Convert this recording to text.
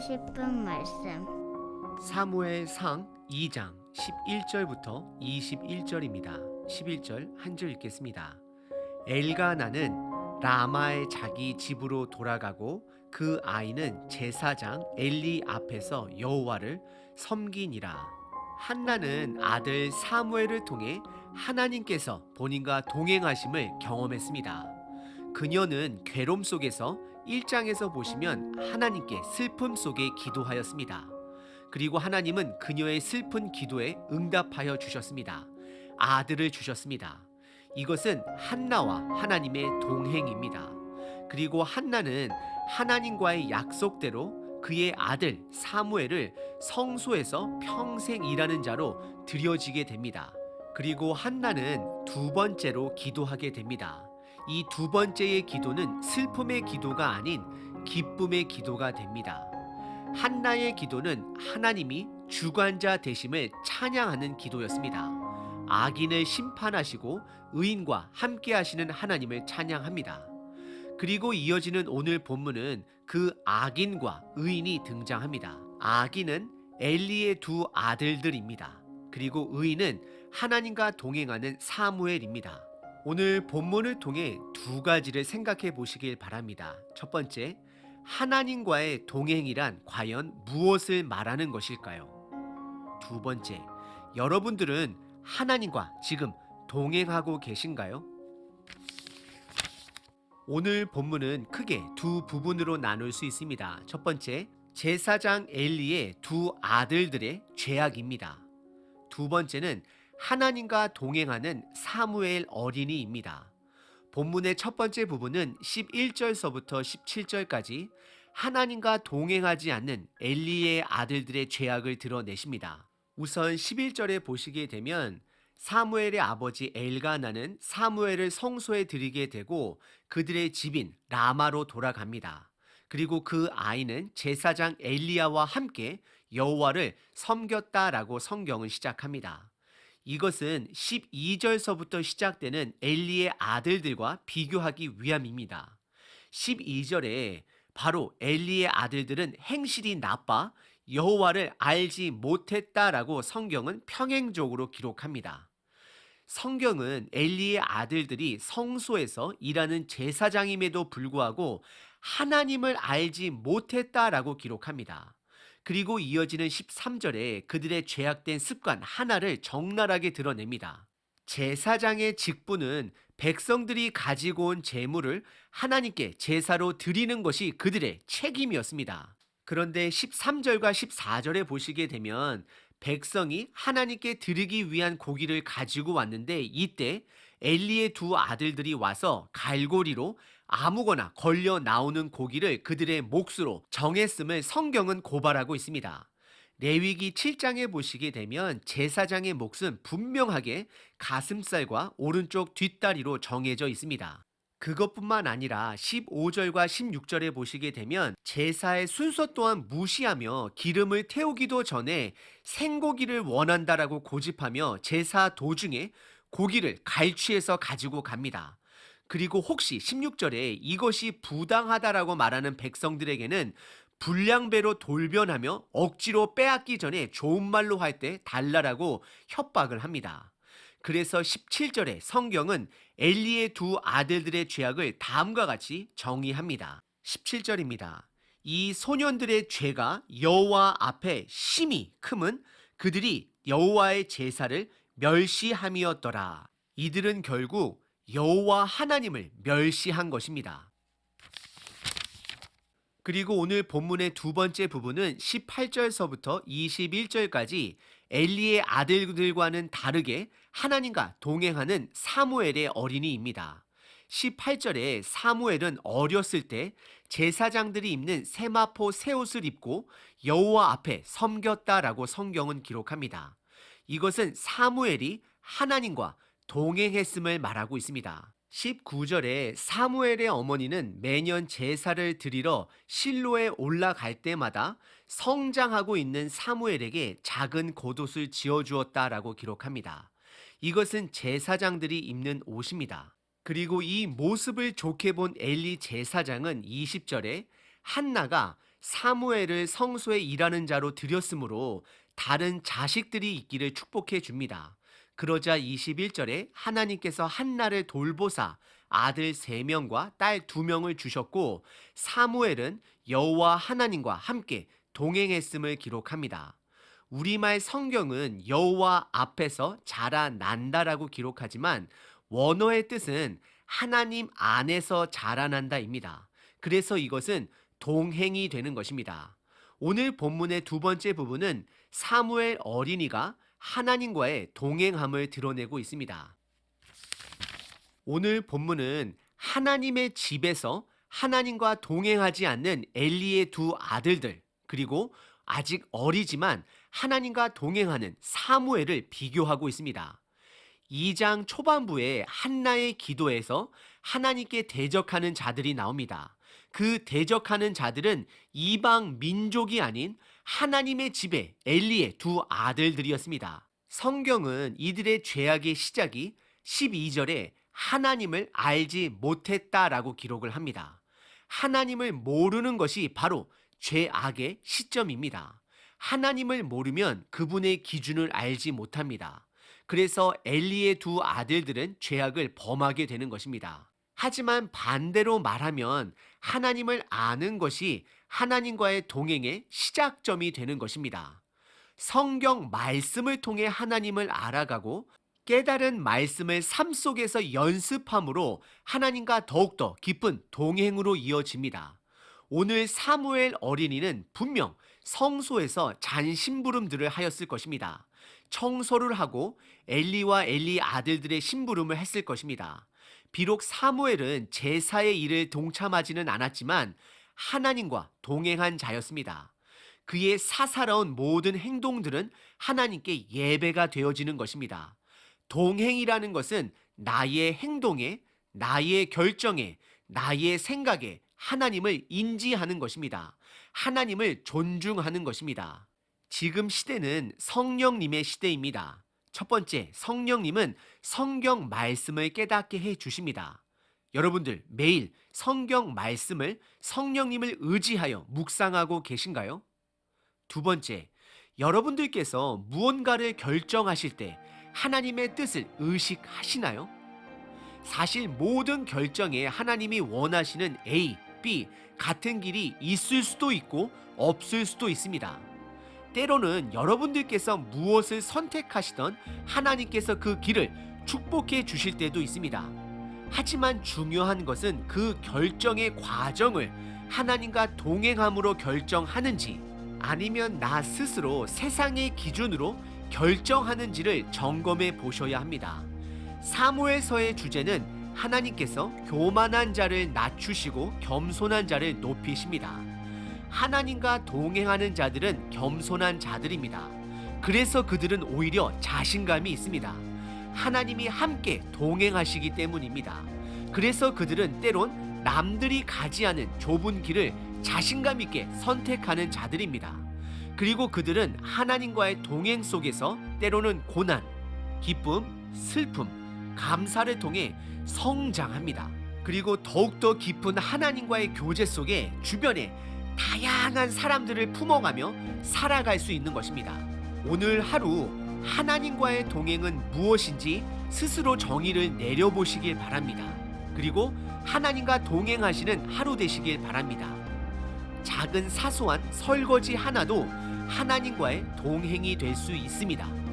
싶은 말씀. 사무엘상 2장 11절부터 21절입니다. 11절 한 절 읽겠습니다. 엘가나는 라마의 자기 집으로 돌아가고 그 아이는 제사장 엘리 앞에서 여호와를 섬기니라. 한나는 아들 사무엘을 통해 하나님께서 본인과 동행하심을 경험했습니다. 그녀는 괴로움 속에서 1장에서 보시면 하나님께 슬픔 속에 기도하였습니다. 그리고 하나님은 그녀의 슬픈 기도에 응답하여 주셨습니다. 아들을 주셨습니다. 이것은 한나와 하나님의 동행입니다. 그리고 한나는 하나님과의 약속대로 그의 아들 사무엘을 성소에서 평생 일하는 자로 드려지게 됩니다. 그리고 한나는 두 번째로 기도하게 됩니다. 이 두 번째의 기도는 슬픔의 기도가 아닌 기쁨의 기도가 됩니다. 한나의 기도는 하나님이 주관자 되심을 찬양하는 기도였습니다. 악인을 심판하시고 의인과 함께 하시는 하나님을 찬양합니다. 그리고 이어지는 오늘 본문은 그 악인과 의인이 등장합니다. 악인은 엘리의 두 아들들입니다. 그리고 의인은 하나님과 동행하는 사무엘입니다. 오늘 본문을 통해 두 가지를 생각해 보시길 바랍니다. 첫 번째, 하나님과의 동행이란 과연 무엇을 말하는 것일까요? 두 번째, 여러분들은 하나님과 지금 동행하고 계신가요? 오늘 본문은 크게 두 부분으로 나눌 수 있습니다. 첫 번째, 제사장 엘리의 두 아들들의 죄악입니다. 두 번째는 하나님과 동행하는 사무엘 어린이입니다. 본문의 첫 번째 부분은 11절서부터 17절까지 하나님과 동행하지 않는 엘리의 아들들의 죄악을 드러내십니다. 우선 11절에 보시게 되면 사무엘의 아버지 엘가나는 사무엘을 성소에 들이게 되고 그들의 집인 라마로 돌아갑니다. 그리고 그 아이는 제사장 엘리야와 함께 여호와를 섬겼다라고 성경은 시작합니다. 이것은 12절서부터 시작되는 엘리의 아들들과 비교하기 위함입니다. 12절에 바로 엘리의 아들들은 행실이 나빠 여호와를 알지 못했다라고 성경은 평행적으로 기록합니다. 성경은 엘리의 아들들이 성소에서 일하는 제사장임에도 불구하고 하나님을 알지 못했다라고 기록합니다. 그리고 이어지는 13절에 그들의 죄악된 습관 하나를 적나라하게 드러냅니다. 제사장의 직분은 백성들이 가지고 온 재물을 하나님께 제사로 드리는 것이 그들의 책임이었습니다. 그런데 13절과 14절에 보시게 되면 백성이 하나님께 드리기 위한 고기를 가지고 왔는데 이때 엘리의 두 아들들이 와서 갈고리로 아무거나 걸려 나오는 고기를 그들의 몫으로 정했음을 성경은 고발하고 있습니다. 레위기 7장에 보시게 되면 제사장의 몫은 분명하게 가슴살과 오른쪽 뒷다리로 정해져 있습니다. 그것뿐만 아니라 15절과 16절에 보시게 되면 제사의 순서 또한 무시하며 기름을 태우기도 전에 생고기를 원한다라고 고집하며 제사 도중에 고기를 갈취해서 가지고 갑니다. 그리고 혹시 16절에 이것이 부당하다라고 말하는 백성들에게는 불량배로 돌변하며 억지로 빼앗기 전에 좋은 말로 할 때 달라라고 협박을 합니다. 그래서 17절에 성경은 엘리의 두 아들들의 죄악을 다음과 같이 정의합니다. 17절입니다. 이 소년들의 죄가 여호와 앞에 심히 크면 그들이 여호와의 제사를 멸시함이었더라. 이들은 결국 여호와 하나님을 멸시한 것입니다. 그리고 오늘 본문의 두 번째 부분은 18절서부터 21절까지 엘리의 아들들과는 다르게 하나님과 동행하는 사무엘의 어린이입니다. 18절에 사무엘은 어렸을 때 제사장들이 입는 세마포 새옷을 입고 여호와 앞에 섬겼다라고 성경은 기록합니다. 이것은 사무엘이 하나님과 동행했음을 말하고 있습니다. 19절에 사무엘의 어머니는 매년 제사를 드리러 실로에 올라갈 때마다 성장하고 있는 사무엘에게 작은 겉옷을 지어주었다라고 기록합니다. 이것은 제사장들이 입는 옷입니다. 그리고 이 모습을 좋게 본 엘리 제사장은 20절에 한나가 사무엘을 성소에 일하는 자로 들였으므로 다른 자식들이 있기를 축복해 줍니다. 그러자 21절에 하나님께서 한나를 돌보사 아들 3명과 딸 2명을 주셨고 사무엘은 여호와 하나님과 함께 동행했음을 기록합니다. 우리말 성경은 여호와 앞에서 자라난다라고 기록하지만 원어의 뜻은 하나님 안에서 자라난다입니다. 그래서 이것은 동행이 되는 것입니다. 오늘 본문의 두 번째 부분은 사무엘 어린이가 하나님과의 동행함을 드러내고 있습니다. 오늘 본문은 하나님의 집에서 하나님과 동행하지 않는 엘리의 2 아들들, 그리고 아직 어리지만 하나님과 동행하는 사무엘을 비교하고 있습니다. 2장 초반부에 한나의 기도에서 하나님께 대적하는 자들이 나옵니다. 그 대적하는 자들은 이방 민족이 아닌 하나님의 집에 엘리의 2 아들들이었습니다. 성경은 이들의 죄악의 시작이 12절에 하나님을 알지 못했다라고 기록을 합니다. 하나님을 모르는 것이 바로 죄악의 시점입니다. 하나님을 모르면 그분의 기준을 알지 못합니다. 그래서 엘리의 2 아들들은 죄악을 범하게 되는 것입니다. 하지만 반대로 말하면 하나님을 아는 것이 하나님과의 동행의 시작점이 되는 것입니다. 성경 말씀을 통해 하나님을 알아가고 깨달은 말씀을 삶 속에서 연습함으로 하나님과 더욱더 깊은 동행으로 이어집니다. 오늘 사무엘 어린이는 분명 성소에서 잔심부름들을 하였을 것입니다. 청소를 하고 엘리와 엘리 아들들의 심부름을 했을 것입니다. 비록 사무엘은 제사의 일을 동참하지는 않았지만 하나님과 동행한 자였습니다. 그의 사사로운 모든 행동들은 하나님께 예배가 되어지는 것입니다. 동행이라는 것은 나의 행동에, 나의 결정에, 나의 생각에 하나님을 인지하는 것입니다. 하나님을 존중하는 것입니다. 지금 시대는 성령님의 시대입니다. 첫 번째, 성령님은 성경 말씀을 깨닫게 해 주십니다. 여러분들 매일 성경 말씀을 성령님을 의지하여 묵상하고 계신가요? 두 번째, 여러분들께서 무언가를 결정하실 때 하나님의 뜻을 의식하시나요? 사실 모든 결정에 하나님이 원하시는 A, B 같은 길이 있을 수도 있고 없을 수도 있습니다. 때로는 여러분들께서 무엇을 선택하시던 하나님께서 그 길을 축복해 주실 때도 있습니다. 하지만 중요한 것은 그 결정의 과정을 하나님과 동행함으로 결정하는지 아니면 나 스스로 세상의 기준으로 결정하는지를 점검해 보셔야 합니다. 사무엘서의 주제는 하나님께서 교만한 자를 낮추시고 겸손한 자를 높이십니다. 하나님과 동행하는 자들은 겸손한 자들입니다. 그래서 그들은 오히려 자신감이 있습니다. 하나님이 함께 동행하시기 때문입니다. 그래서 그들은 때론 남들이 가지 않은 좁은 길을 자신감 있게 선택하는 자들입니다. 그리고 그들은 하나님과의 동행 속에서 때로는 고난, 기쁨, 슬픔, 감사를 통해 성장합니다. 그리고 더욱더 깊은 하나님과의 교제 속에 주변에 다양한 사람들을 품어가며 살아갈 수 있는 것입니다. 오늘 하루 하나님과의 동행은 무엇인지 스스로 정의를 내려보시길 바랍니다. 그리고 하나님과 동행하시는 하루 되시길 바랍니다. 작은 사소한 설거지 하나도 하나님과의 동행이 될 수 있습니다.